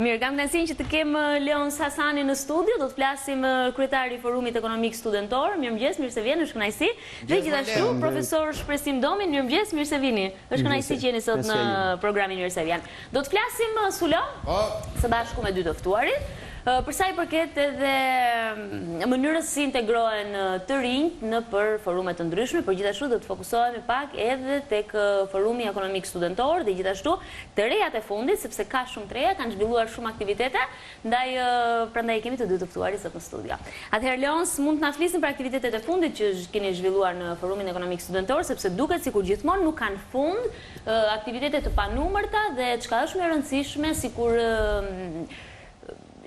Mirë, kam kënaqësinë që të kem Leon Sasani në studio, do të flasim kryetari i Forumit Ekonomik Studentor. Mirëmëngjes, mirë se vjen, është kënaqësi. Dhe gjithashtu profesor Shpresim Domi, mirëmëngjes, mirë se vini. Është kënaqësi që jeni sot në programin Mirë se vjen. Do të flasim Sulo, së bashku me dy të ftuarit. Për sa i përket edhe mënyrës si integrohen të rinjt në për forume të ndryshme, por gjithashtu do të fokusohemi pak edhe tek Forumi Ekonomik Studentor dhe gjithashtu të rejat e fundit, sepse ka shumë të reja, kanë zhvilluar shumë aktivitete, prandaj kemi të dy të ftuarit sot në studio. Atëherë Leons, mund të na flisni për aktivitetet e fundit që keni zhvilluar në Forumin Ekonomik Studentor, sepse duket sikur gjithmonë nuk kanë fund, aktivitete të panumërta dhe çka është më e rëndësishme, sikur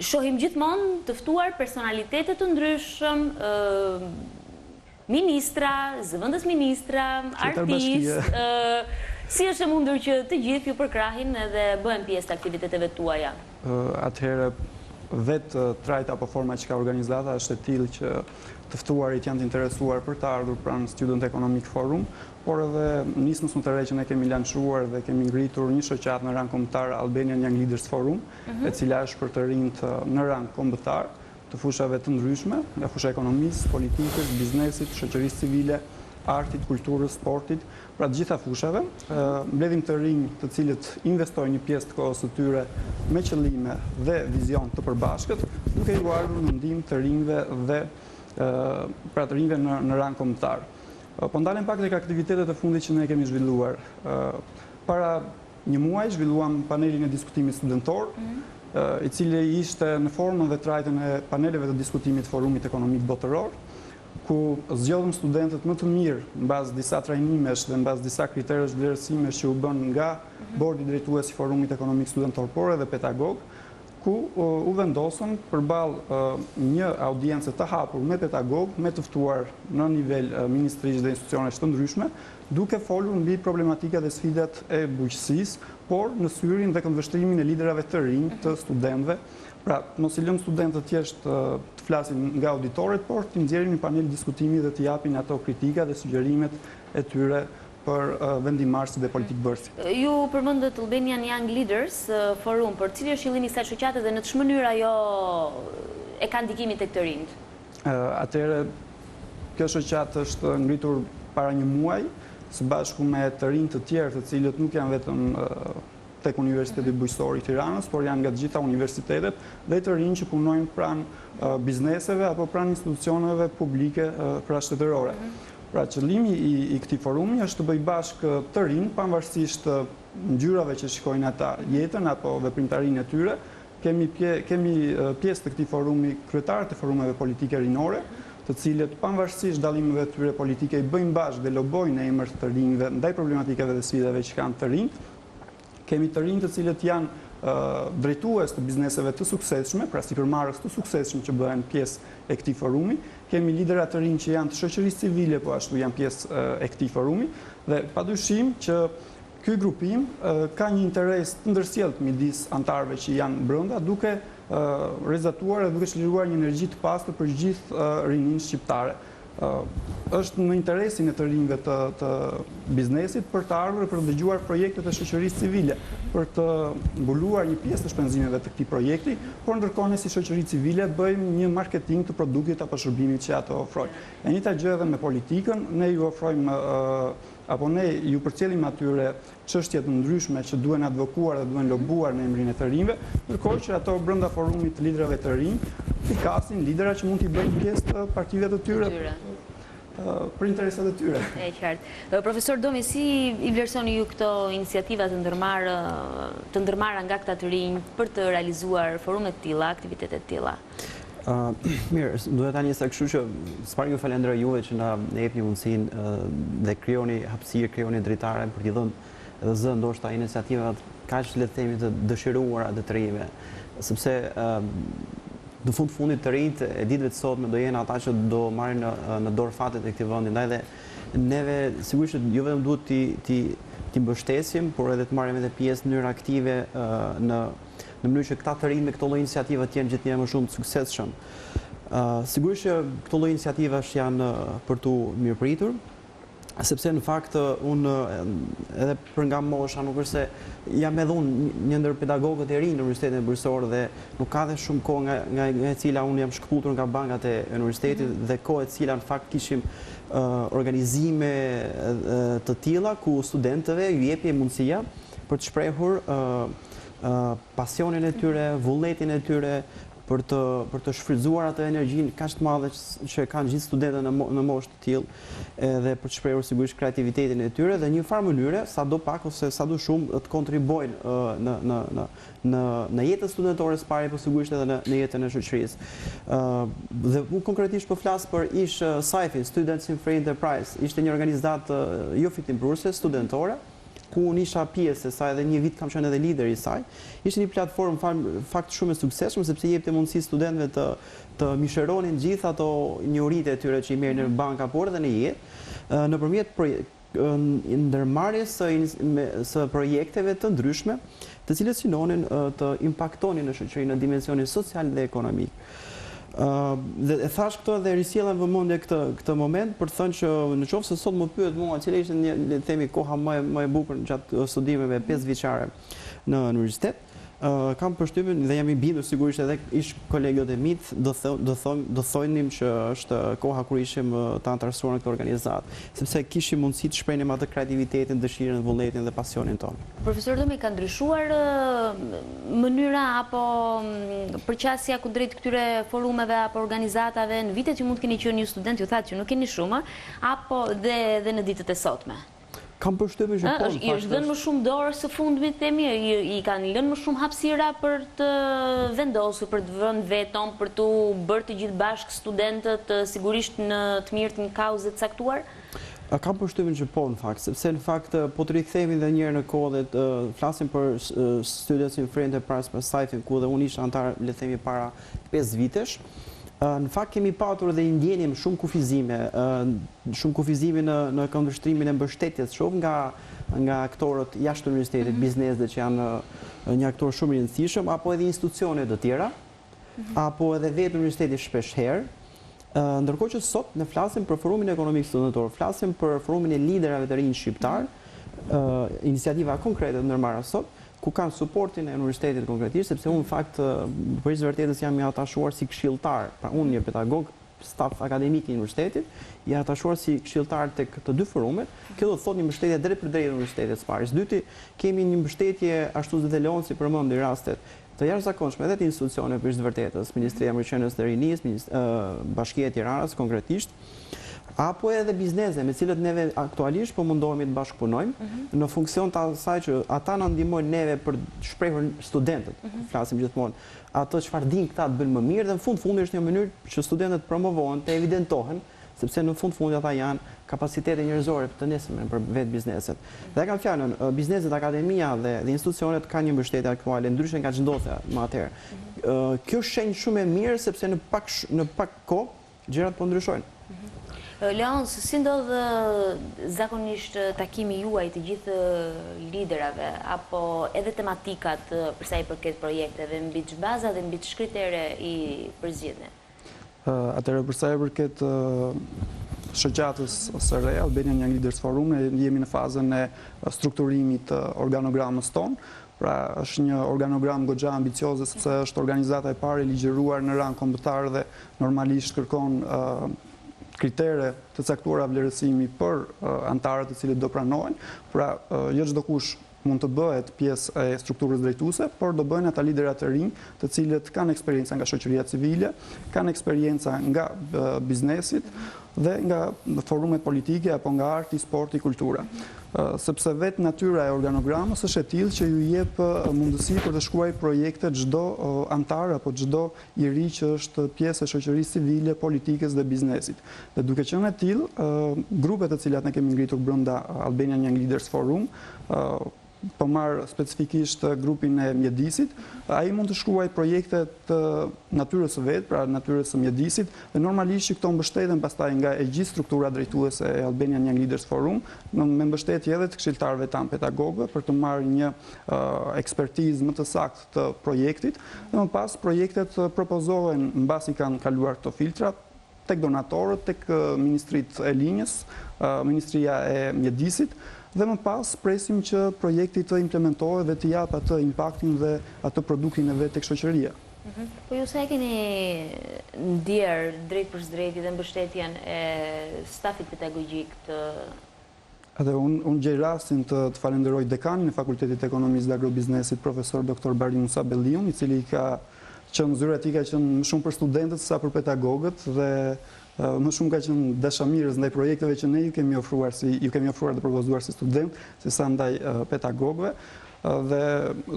shohim gjithmonë të ftuar personalitete të ndryshëm, ministra, zëvendës ministra, artistë, si është e mundur që të gjithë ju përkrahin edhe bëhen pjesë të aktiviteteve tuaja? Atëherë, vetë trajta apo forma që ka organizata është e tillë që të ftuarit janë të interesuar për të ardhur pranë Student Economic Forum, por edhe nismës më të re që ne kemi lançuar dhe kemi ngritur një shoqatë në rang kombëtar, Albanian Young Leaders Forum, e cila është për të rinjt në rang kombëtar të fushave të ndryshme, nga fusha ekonomisë, politikës, biznesit, shoqërisë civile, artit, kulturës, sportit, pra të gjitha fushave. Mbledhim të rinj të cilët investojnë një pjesë të kohës së tyre me qëllime dhe vizion të përbashkët, duke i ardhur në ndihmë të rinjve dhe pra të rinjve në rang kombëtar. Po ndalem pak tek aktivitetet e fundit që ne kemi zhvilluar. Para një muaj zhvilluam panelin e diskutimit studentor, i cili ishte në formën dhe trajtën e paneleve të diskutimit Forumit Ekonomik Botëror, ku zgjodhëm studentët më të mirë në bazë disa trajnimesh dhe në bazë disa kriterësh vlerësimesh që u bën nga bordi drejtues i Forumit Ekonomik Studentor, por edhe pedagog, ku u vendosën përballë një audiencë të hapur me pedagog, me të ftuar në nivel ministrish dhe institucionesh të ndryshme, duke folur mbi problematikat dhe sfidat e bujqësisë, por në syrin dhe këndvështrimin e liderave të rinj, të studentëve. Pra, mos i lëmë studentët thjesht të flasin nga auditoret, por të nxjerrin një panel diskutimi dhe të japin ato kritika dhe sugjerimet e tyre për vendimarrësit dhe politikbërësit. Ju përmendët Albanian Young Leaders Forum, për cili është qëllimi i kësaj shoqate dhe në çfarë mënyrë ajo e ka ndikimin tek të rinjt? Atëherë, kjo shoqatë është ngritur para një muaji, së bashku me të rinj të tjerë, të cilët nuk janë vetëm tek Universiteti Bujqësor i Tiranës, por janë nga të gjitha universitetet dhe të rinj që punojnë pranë bizneseve apo pranë institucioneve publike pranë Pra, qëllimi i këtij forumi është të bëj bashkë të rinj, pavarësisht ngjyrave që shikojnë ata jetën apo veprimtarinë e tyre. Kemi pjesë të këtij forumi kryetarët e forumeve politike rinore, të cilët pavarësisht dallimeve të tyre politike i bëjnë bashkë dhe lobojnë në emër të rinjve ndaj problematikave dhe sfidave që kanë të rinjt. Kemi të rinj të cilët janë drejtues të bizneseve të suksesshme, pra sipërmarrës të suksesshëm që bëhen pjesë e këtij forumi. Kemi lidera të rinj që janë të shoqërisë civile, po ashtu janë pjesë e këtij forumi dhe padyshim që ky grupim ka një interes të ndërsjellët midis anëtarëve që janë brenda, duke rrezatuar dhe duke çliruar një energji të pastër për gjithë rinin shqiptare. Është në interesin e të rinjve të biznesit për të ardhur për të dëgjuar projektet e shoqërisë civile, për të mbuluar një pjesë të shpenzimeve të këtij projekti, por ndërkohë ne si shoqëri civile bëjmë një marketing të produktit apo shërbimit që ato ofrojnë. E njëjta gjë edhe me politikën, ne ju ofrojmë apo ne ju përcjellim atyre çështje të ndryshme që duhen advokuar dhe duhen lobuar në emrin e të rinjve, ndërkohë që ato brenda forumit të liderave të rinj fikasin lidera që mund t'i bëjnë pjesë të partive të tyre për interesat e tyre. E qartë. Profesor Domi, si i vlerësoni ju këto iniciativa të ndërmarra nga këta të rinj për të realizuar forume të tilla, aktivitete të tilla? Mirë, duhet ta njësa kështu që s'pari ju falenderoj juve që na jepni mundësinë dhe krijoni hapësirë, krijoni dritare për t'i dhënë edhe zë ndoshta iniciativat kaq le të themi të dëshiruara të rinjve, sepse në fundit të rinjt e ditëve të sotme do jenë ata që do marrin në dorë fatet e këtij vendi, ndaj dhe neve sigurisht jo vetëm duhet t'i mbështesim, por edhe të marrim edhe pjesë në mënyrë aktive në mënyrë që këta të rinj me këto lloj iniciativa të jenë gjithnjë më shumë të suksesshëm. Sigurisht që këto lloj iniciativash janë për tu mirëpritur. sepse në fakt unë edhe për nga mosha nuk është se jam edhe unë një ndër pedagogët e rinj në Universitetin Bursor dhe nuk ka dhe shumë kohë nga e cila unë jam shkëputur nga bankat e universitetit dhe kohë e cila në fakt kishim organizime të tilla ku studentëve ju jepi mundësia për të shprehur pasionin e tyre, vullnetin e tyre, për të shfrytzuar atë energjinë kaq të madhe që kanë gjithë studentët në moshë të tillë edhe për të shprehur sigurisht kreativitetin e tyre dhe një farë mënyre sado pak ose sado shumë të kontribojnë në jetën studentore së pari, por sigurisht edhe në jetën e shoqërisë. Dhe unë konkretisht po flas për SAIF-in, Students in Free Enterprise, ishte një organizatë jo fitimprurse studentore, ku unë isha pjesë e saj dhe një vit kam qenë edhe lider i saj. Ishte një platformë fakt shumë e suksesshme sepse jepte mundësi studentëve të misheronin gjithë ato njohuritë e tyre që i merrin në banka por edhe në jetë nëpërmjet ndërmarrjes së projekteve të ndryshme, të cilët synonin të impaktonin në shoqëri në dimensionin social dhe ekonomik. Dhe e thash këto dhe risjellem vëmendje këtë moment për të thënë që nëse sot më pyet mua cila ishte një themi koha më e bukur gjatë studimeve 5 vjeçare në universitet, kam përshtypjen dhe jam i bindur sigurisht edhe ish kolegjot e mit do thonim që është koha kur ishim të antarësuar në këtë organizatë, sepse kishim mundësi të shprehnim atë kreativitetin, dëshirën, vullnetin dhe pasionin tonë. Profesor Domi, ka ndryshuar mënyra apo përqasja kundrejt këtyre forumeve apo organizatave në vitet që mund të keni qenë ju student, ju thatë që nuk keni shumë, apo dhe në ditët e sotme? Kam përshtypjen që po. I është dhënë më shumë dorë së fundmit themi, i kanë lënë më shumë hapësira për të vendosur, për të vënë veton, për të bërë të gjithë bashkë studentët sigurisht në të mirë të një kauze të caktuar? Kam përshtypjen që po në fakt, sepse në fakt po të rikthehemi edhe një herë në kohë dhe flasim për Students in Free Enterprise për SAIF-in, ku dhe unë isha antar le të themi para 5 vitesh. Në fakt kemi patur dhe i ndjenim shumë kufizime në këndvështrimin e mbështetjes, shoh nga aktorët jashtë universitetit, bizneset që janë një aktor shumë i rëndësishëm, apo edhe institucione të tjera, apo edhe vetë universiteti shpesh herë. Ndërkohë që sot ne flasim për forumin ekonomik studentor, flasim për forumin e liderave të rinj shqiptar, iniciativa konkrete të ndërmarra sot, ku kanë suportin e universitetit konkretisht, sepse unë në fakt për së vërtetës jam i atachuar si këshilltar, pra unë një pedagog, staf akademik i universitetit, i atachuar si këshilltar tek të dy forumet. Kjo do të thotë një mbështetje drejt për drejt universitetit së pari. Së dyti, kemi një mbështetje ashtu dhe Leon si përmendi rastet të jashtëzakonshme edhe të institucione për së vërtetës, Ministria e Mërqenies dhe Rinisë, Bashkia e Tiranës konkretisht, apo edhe biznese me cilët neve aktualisht po mundohemi të bashkëpunojmë në funksion të asaj që ata na ndihmojnë neve për të shprehur studentët, flasim gjithmonë, ato çfarë din këta të bëjnë më mirë dhe në fundi është një mënyrë që studentët promovohen, të evidentohen, sepse në fundi ata janë kapacitete njerëzore të nesërmen për vetë bizneset. Dhe kam fjalën, bizneset, akademia dhe institucionet kanë një mbështetje aktuale, ndryshe nga ç'ndodhte më atëherë. Kjo shenjë shumë e mirë sepse në pak kohë gjërat po ndryshojnë. Leon, si ndodh zakonisht takimi juaj të gjithë liderave apo edhe tematikat për sa i përket projekteve mbi ç'baza dhe mbi ç'kritere i përzgjedhni? Atëherë për sa i përket shoqatës së re, Albanian Young Leaders Forum, jemi në fazën e strukturimit të organogramës tonë. Pra është një organogram goxha ambicioze sepse është organizata e parë e ligjëruar në rang kombëtar dhe normalisht kërkon kritere të caktuara vlerësimi për antarët të cilët do pranohen. Pra jo çdo kush mund të bëhet pjesë e strukturës drejtuese, por do bëhen ata liderat e rinj, të cilët kanë eksperiencë nga shoqëria civile, kanë eksperiencë nga biznesit dhe nga forumet politike apo nga arti, sporti, kultura. Sepse vetë natyra e organogramës është e tillë që ju jep mundësi për të shkruar projekte çdo antar apo çdo i ri që është pjesë e shoqërisë civile, politikës dhe biznesit. Dhe duke qenë e tillë, grupet të cilat ne kemi ngritur brenda Albanian Young Leaders Forum, po marr specifikisht grupin e mjedisit, ai mund të shkruaj projekte të natyrës së vet, pra natyrës së mjedisit, dhe normalisht që këto mbështeten pastaj nga e gjithë struktura drejtuese e Albanian Young Leaders Forum, me mbështetje edhe të këshilltarëve tanë pedagogë për të marrë një ekspertizë më të saktë të projektit, dhe më pas projektet propozohen mbasi kanë kaluar këto filtra, tek donatorët, tek Ministrit e Linjës, Ministria e Mjedisit, dhe më pas presim që projekti të implementohet dhe të japë atë impaktin dhe atë produktin e vetë tek shoqëria. Po ju sa e keni ndjerë drejt për drejti dhe mbështetjen e stafit pedagogjik të... Edhe unë gjej rastin të falenderoj dekanin e Fakultetit Ekonomisë dhe Agrobiznesit, profesor Dr. Bari Musa Belliun, i cili ka qenë zyra e tij ka qenë më shumë për studentët sa për pedagogët dhe më shumë ka qenë dashamirës ndaj projekteve që ne ju kemi ofruar dhe propozuar si student, se sa ndaj pedagogëve. Dhe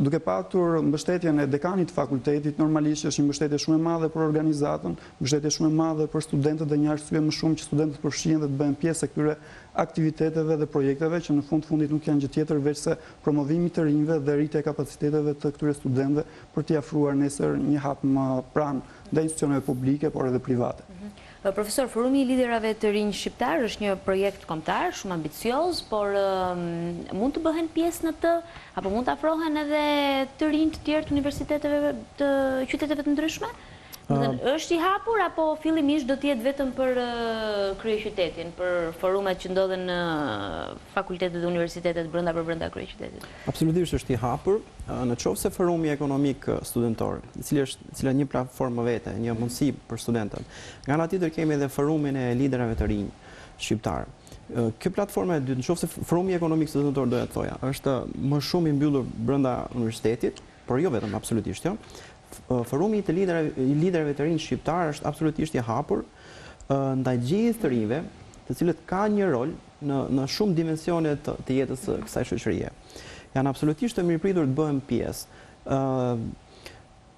duke patur mbështetjen e dekanit të fakultetit, normalisht është një mbështetje shumë e madhe për organizatën, mbështetje shumë e madhe për studentët dhe një arsye më shumë që studentët përfshihen dhe të bëhen pjesë e këtyre aktiviteteve dhe projekteve që në fundit nuk janë gjë tjetër veç se promovimi të rinjve dhe rritja e kapaciteteve të këtyre studentëve për t'i afruar nesër një hap më pranë ndaj institucioneve publike, por edhe private. Profesor, Forumi i Liderave të Rinj Shqiptar është një projekt kombëtar shumë ambicioz, por mund të bëhen pjesë në të, apo mund të afrohen edhe të rinj të tjerë të universiteteve të qyteteve të ndryshme? Është i hapur, apo fillimisht do t'jetë vetëm për kryeqytetin, për forumet që ndodhen në fakultetet dhe universitetet brenda kryeqytetit? Absolutisht është i hapur, në qoftë se Forumi Ekonomik Studentor, i cila një platformë vete, një mundësi për studentët. Nga ana tjetër kemi edhe Forumin e Liderave të Rinj Shqiptar. Kjo platformë e dytë, në qoftë se Forumi Ekonomik Studentor doja të thoja, është më shumë i mbyllur brenda universitetit, por jo vetëm, absolutisht jo. Forumi i Liderave të Rinj Shqiptar është absolutisht i hapur ndaj gjithë të rinjve, të cilët kanë një rol në shumë dimensione të jetës së kësaj shoqërie. Janë absolutisht të mirëpritur të bëhen pjesë.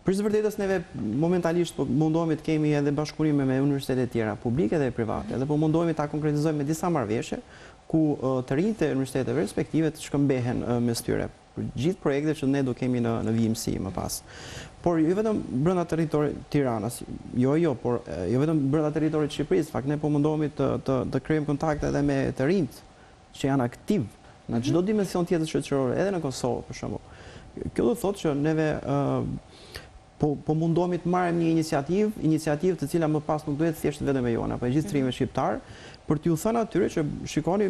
Për së vërtetës neve momentalisht mundohemi të kemi edhe bashkëpunime me universitetet tjera, publike dhe private, dhe po mundohemi ta konkretizojmë me disa marrëveshje ku të rinjtë e universiteteve respektive të shkëmbehen mes tyre për gjithë projekte që ne do kemi në VMC më pas. Por jo vetëm brenda territorit Tiranës, por jo vetëm brenda territorit Shqipërisë, fakt ne po mundohemi të krijojmë kontakte edhe me të rinjt që janë aktiv në çdo dimension tjetër shoqëror, edhe në Kosovë për shembull. Kjo do të thotë që neve po mundohemi të marrim një iniciativë të cila më pas nuk duhet thjesht vetëm e jona, por e gjithë trimit shqiptar, për t'ju thënë atyre që shikoni,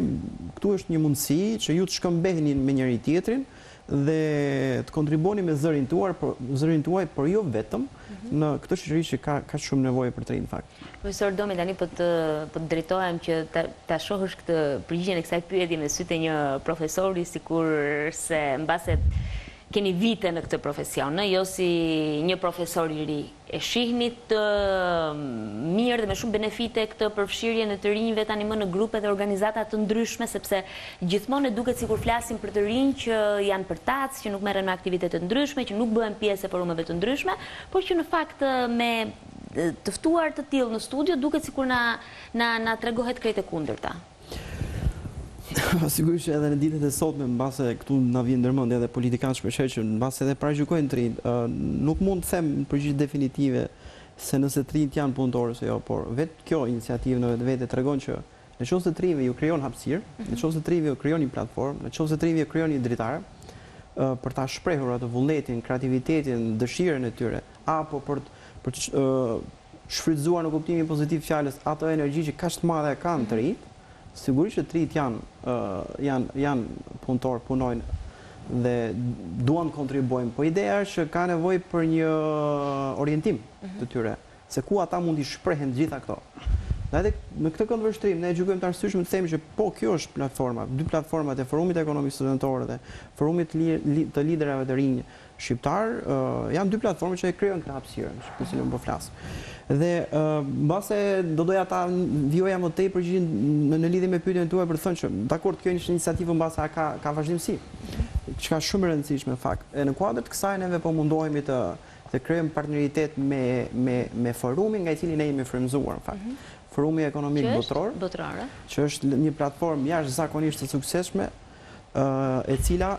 këtu është një mundësi që ju të shkëmbeheni me njëri tjetrin dhe të kontribuoni me zërin tuaj, por jo vetëm në këtë shoqëri që ka shumë nevojë për të rinj fakt. Profesor Domi, tani po të drejtohem që ta shohësh këtë përgjigjen e kësaj pyetje me sytë e një profesori, sikur se mbase keni vite në këtë profesion, jo si një profesor i ri. E shihni të mirë dhe me shumë benefite këtë përfshirje në të rinjve tani më në grupe dhe organizata të ndryshme, sepse gjithmonë e duket sikur flasim për të rinj që janë përtac, që nuk merren me aktivitete të ndryshme, që nuk bëhen pjesë e forumeve të ndryshme, por që në fakt me të ftuar të tillë në studio duket sikur na tregohet krejt e kundërta. Sigurisht edhe në ditët e sotme, mbase këtu na vjen ndërmendje edhe politikanë shpeshherë që mbase edhe paraqyjojnë të rinj, nuk mund të them në përgjigje definitive se nëse të rinjt janë punëtorë ose jo, por vetë kjo iniciativë në vetë tregon që nëse të rinjve ju krijon hapësirë, nëse të rinjve ju krijon një platformë, nëse të rinjve ju krijon një dritar për ta shprehur atë vullnetin, kreativitetin, dëshirën e tyre, apo për të shfrytzuar në kuptimin pozitiv fjalës atë energji që kaq të madhe kanë të rinjt. Sigurisht që të rinjt janë punëtor, punojnë dhe duan të kontribuojnë, po ideja është që ka nevojë për një orientim të tyre, se ku ata mund të shprehen gjitha këto. Dhe edhe në këtë këndvështrim ne gjykojmë të arsyeshëm të themi që po kjo është platforma, dy platformat e Forumit Ekonomik Studentor dhe Forumit të Liderave të Rinj Shqiptar, janë dy platforma që e krijojnë këtë hapësirë, për cilën po flas. Dhe mbase do doja ta vijoja më tej përgjigjen në lidhje me pyetjen tuaj për të thënë që dakord kjo është iniciativë mbase ka vazhdimsi. Që ka shumë e rëndësishme fakt. E në kuadër të kësaj neve po mundohemi të krijojmë partneritet me forumin nga i cili ne jemi frymëzuar në fakt. Forumi Ekonomik Botror, që është një platformë jashtëzakonisht të suksesshme, e cila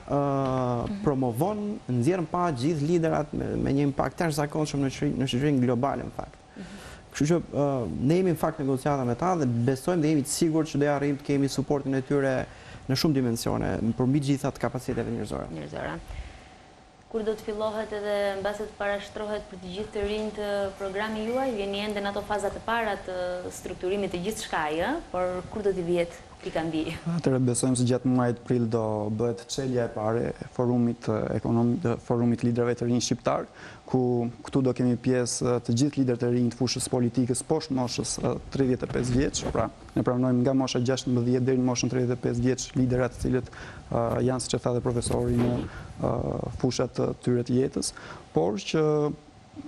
promovon, nxjerr pa gjithë liderat me një impakt jashtëzakonshëm në shoqërinë globale në fakt. Kështu që ne jemi në fakt negociata me ta dhe besojmë dhe jemi të sigurt që do ja arrijmë të kemi suportin e tyre në shumë dimensione, përmbi gjitha të kapaciteteve njerëzore. kur do të fillohet edhe mbase të parashtrohet për të gjithë të rinjt programi juaj, vjeni ende në ato fazat e para të strukturimit të gjithë shkaj, por kur do t'i vjet pika mbi? Atëherë besojmë se gjatë muajit prill do bëhet çelja e parë e forumit liderëve të rinj shqiptar, ku këtu do kemi pjesë të gjithë liderët e rinj të fushës politikës poshtë moshës 35 vjeç, pra ne pranojmë nga mosha 16 deri në moshën 35 vjeç liderat të cilët janë, siç e tha dhe profesori, në fushat të tyre të jetës, por që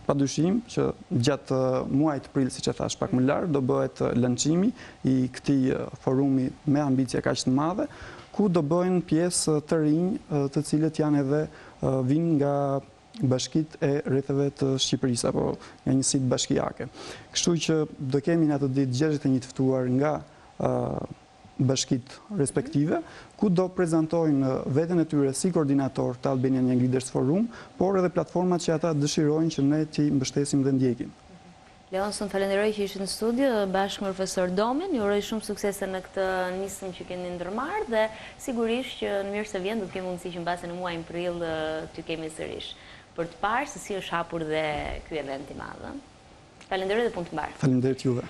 padyshim që gjatë muajit prill, siç e thash pak më lart, do bëhet lançimi i këtij forumi me ambicie kaq të madhe, ku do bëjnë pjesë të rinj, të cilët janë edhe vinë nga bashkitë e rrethave të Shqipërisë apo nga njësitë bashkiake. Kështu që do kemi në atë ditë 61 të ftuar nga bashkitë respektive, ku do prezantojnë veten e tyre si koordinator të Albanian Young Leaders Forum, por edhe platformat që ata dëshirojnë që ne t'i mbështesim dhe ndjekim. Leonson, falenderoj që ishit në studio bashkë me profesor Domin, ju uroj shumë suksese në këtë nismë që keni ndërmarrë dhe sigurisht që në mirë se vjen do të kemi mundësi që mbase në muajin prill t'ju kemi sërish për të parë se si është hapur dhe ky event i madh. Falenderoj dhe punë të mbarë. Faleminderit juve.